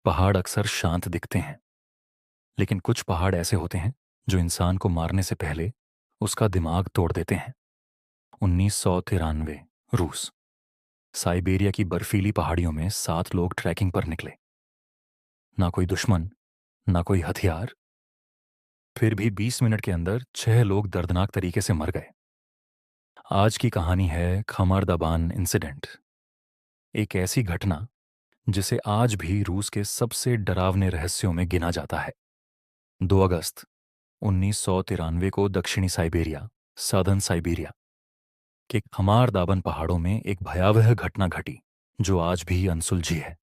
पहाड़ अक्सर शांत दिखते हैं, लेकिन कुछ पहाड़ ऐसे होते हैं जो इंसान को मारने से पहले उसका दिमाग तोड़ देते हैं। 1993 रूस। साइबेरिया की बर्फीली पहाड़ियों में 7 लोग ट्रैकिंग पर निकले। ना कोई दुश्मन, ना कोई हथियार। फिर भी 20 मिनट के अंदर 6 लोग दर्दनाक तरीके से मर गए। आज की कहानी है खमर दबान इंसिडेंट। एक ऐसी घटना जिसे आज भी रूस के सबसे डरावने रहस्यों में गिना जाता है। 2 अगस्त 1993 को दक्षिणी साइबेरिया, सदर्न साइबेरिया के खमार दाबन पहाड़ों में एक भयावह घटना घटी जो आज भी अनसुलझी है।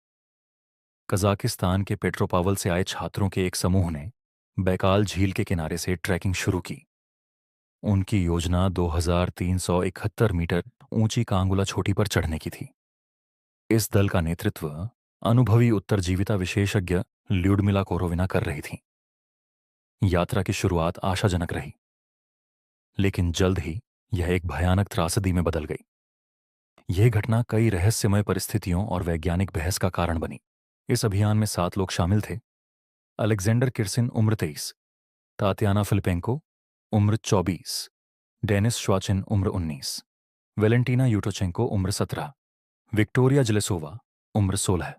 कजाकिस्तान के पेट्रोपावल से आए छात्रों के एक समूह ने बैकाल झील के किनारे से ट्रैकिंग शुरू की। उनकी योजना 2371 मीटर ऊंची कांगुला चोटी पर चढ़ने की थी। इस दल का नेतृत्व अनुभवी उत्तरजीविता विशेषज्ञ ल्यूडमिला कोरोविना कर रही थी। यात्रा की शुरुआत आशाजनक रही, लेकिन जल्द ही यह एक भयानक त्रासदी में बदल गई। यह घटना कई रहस्यमय परिस्थितियों और वैज्ञानिक बहस का कारण बनी। इस अभियान में 7 लोग शामिल थे। अलेक्जेंडर किर्सिन उम्र 23, तात्याना फिलिपेंको उम्र 24, डेनिस श्वाचिन उम्र 19, वेलेंटीना यूटोचेंको उम्र 17, विक्टोरिया जलेसोवा उम्र 16,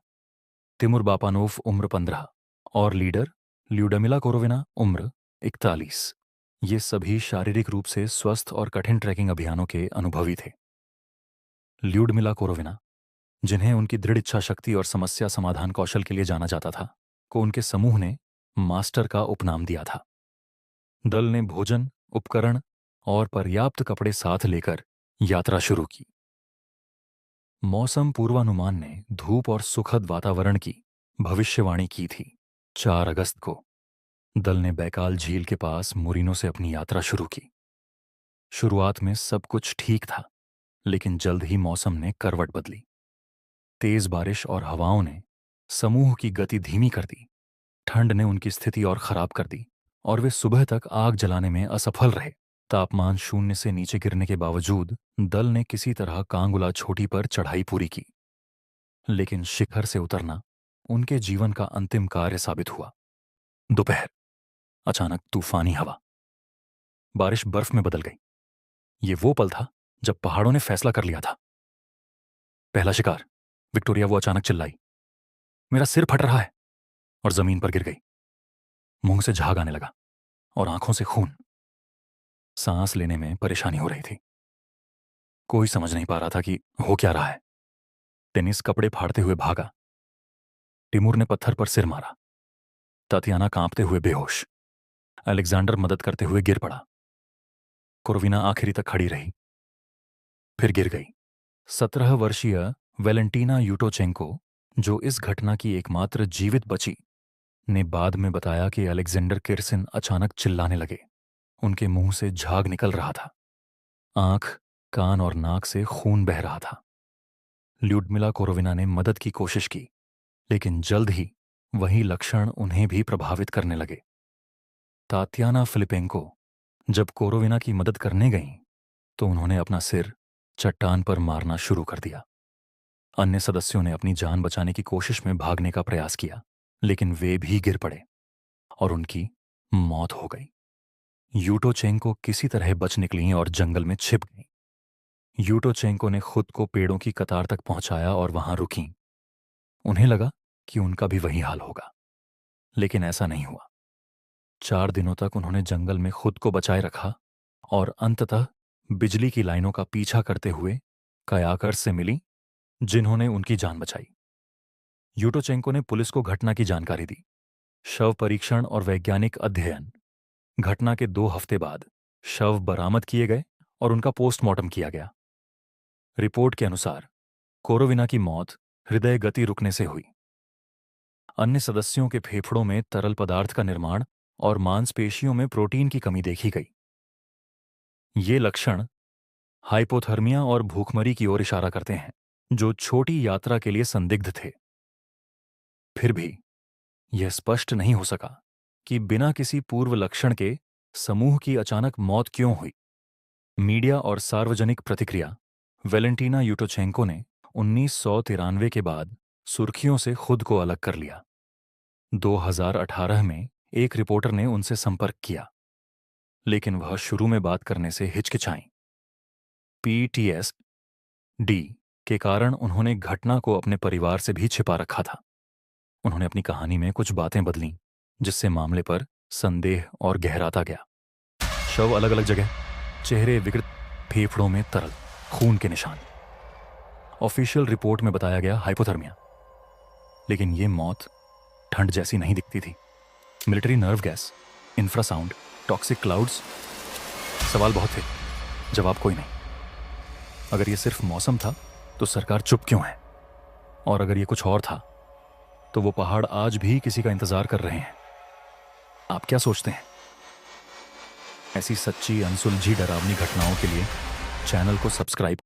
तिमुर बापानोव उम्र 15 और लीडर ल्यूडमिला कोरोविना उम्र 41। ये सभी शारीरिक रूप से स्वस्थ और कठिन ट्रैकिंग अभियानों के अनुभवी थे। ल्यूडमिला कोरोविना, जिन्हें उनकी दृढ़ इच्छा शक्ति और समस्या समाधान कौशल के लिए जाना जाता था, को उनके समूह ने मास्टर का उपनाम दिया था। दल ने भोजन, उपकरण और पर्याप्त कपड़े साथ लेकर यात्रा शुरू की। मौसम पूर्वानुमान ने धूप और सुखद वातावरण की भविष्यवाणी की थी। 4 अगस्त को दल ने बैकाल झील के पास मुरीनो से अपनी यात्रा शुरू की। शुरुआत में सब कुछ ठीक था, लेकिन जल्द ही मौसम ने करवट बदली। तेज बारिश और हवाओं ने समूह की गति धीमी कर दी। ठंड ने उनकी स्थिति और खराब कर दी और वे सुबह तक आग जलाने में असफल रहे। तापमान शून्य से नीचे गिरने के बावजूद दल ने किसी तरह कांगुला चोटी पर चढ़ाई पूरी की, लेकिन शिखर से उतरना उनके जीवन का अंतिम कार्य साबित हुआ। दोपहर, अचानक तूफानी हवा, बारिश बर्फ में बदल गई। ये वो पल था जब पहाड़ों ने फैसला कर लिया था। पहला शिकार। विक्टोरिया वो अचानक चिल्लाई, मेरा सिर फट रहा है, और जमीन पर गिर गई। मुंह से झाग आने लगा और आंखों से खून। सांस लेने में परेशानी हो रही थी। कोई समझ नहीं पा रहा था कि हो क्या रहा है। टेनिस कपड़े फाड़ते हुए भागा। टिमुर ने पत्थर पर सिर मारा। तातियाना कांपते हुए बेहोश। अलेक्जेंडर मदद करते हुए गिर पड़ा। कोरोविना आखिरी तक खड़ी रही, फिर गिर गई। 17 वर्षीय वेलेंटीना यूटोचेंको, जो इस घटना की एकमात्र जीवित बची, ने बाद में बताया कि अलेक्जेंडर किर्सिन अचानक चिल्लाने लगे। उनके मुंह से झाग निकल रहा था। आंख, कान और नाक से खून बह रहा था। ल्यूडमिला कोरोविना ने मदद की कोशिश की, लेकिन जल्द ही वही लक्षण उन्हें भी प्रभावित करने लगे। तात्याना फिलिपेंको जब कोरोविना की मदद करने गईं, तो उन्होंने अपना सिर चट्टान पर मारना शुरू कर दिया। अन्य सदस्यों ने अपनी जान बचाने की कोशिश में भागने का प्रयास किया, लेकिन वे भी गिर पड़े और उनकी मौत हो गई। यूटोचेंको किसी तरह बच निकलीं और जंगल में छिप गईं। यूटोचेंको ने खुद को पेड़ों की कतार तक पहुंचाया और वहां रुकीं। उन्हें लगा कि उनका भी वही हाल होगा, लेकिन ऐसा नहीं हुआ। 4 दिनों तक उन्होंने जंगल में खुद को बचाए रखा और अंततः बिजली की लाइनों का पीछा करते हुए कयाकर से मिली, जिन्होंने उनकी जान बचाई। यूटोचेंको ने पुलिस को घटना की जानकारी दी। शव परीक्षण और वैज्ञानिक अध्ययन। घटना के 2 हफ्ते बाद शव बरामद किए गए और उनका पोस्टमार्टम किया गया। रिपोर्ट के अनुसार कोरोविना की मौत हृदय गति रुकने से हुई। अन्य सदस्यों के फेफड़ों में तरल पदार्थ का निर्माण और मांसपेशियों में प्रोटीन की कमी देखी गई। ये लक्षण हाइपोथर्मिया और भूखमरी की ओर इशारा करते हैं, जो छोटी यात्रा के लिए संदिग्ध थे। फिर भी यह स्पष्ट नहीं हो सका कि बिना किसी पूर्व लक्षण के समूह की अचानक मौत क्यों हुई। मीडिया और सार्वजनिक प्रतिक्रिया। वेलेंटीना यूटोचेंको ने 1993 के बाद सुर्खियों से खुद को अलग कर लिया। 2018 में एक रिपोर्टर ने उनसे संपर्क किया, लेकिन वह शुरू में बात करने से हिचकिचाईं। PTSD के कारण उन्होंने घटना को अपने परिवार से भी छिपा रखा था। उन्होंने अपनी कहानी में कुछ बातें बदलीं, जिससे मामले पर संदेह और गहराता गया। शव अलग अलग जगह, चेहरे विकृत, फेफड़ों में तरल खून के निशान। ऑफिशियल रिपोर्ट में बताया गया हाइपोथर्मिया, लेकिन ये मौत ठंड जैसी नहीं दिखती थी। Military nerve gas, infrasound, toxic clouds. सवाल बहुत थे, जवाब कोई नहीं। अगर ये सिर्फ मौसम था तो सरकार चुप क्यों है? और अगर ये कुछ और था तो वो पहाड़ आज भी किसी का इंतजार कर रहे हैं। आप क्या सोचते हैं? ऐसी सच्ची, अनसुलझी, डरावनी घटनाओं के लिए चैनल को सब्सक्राइब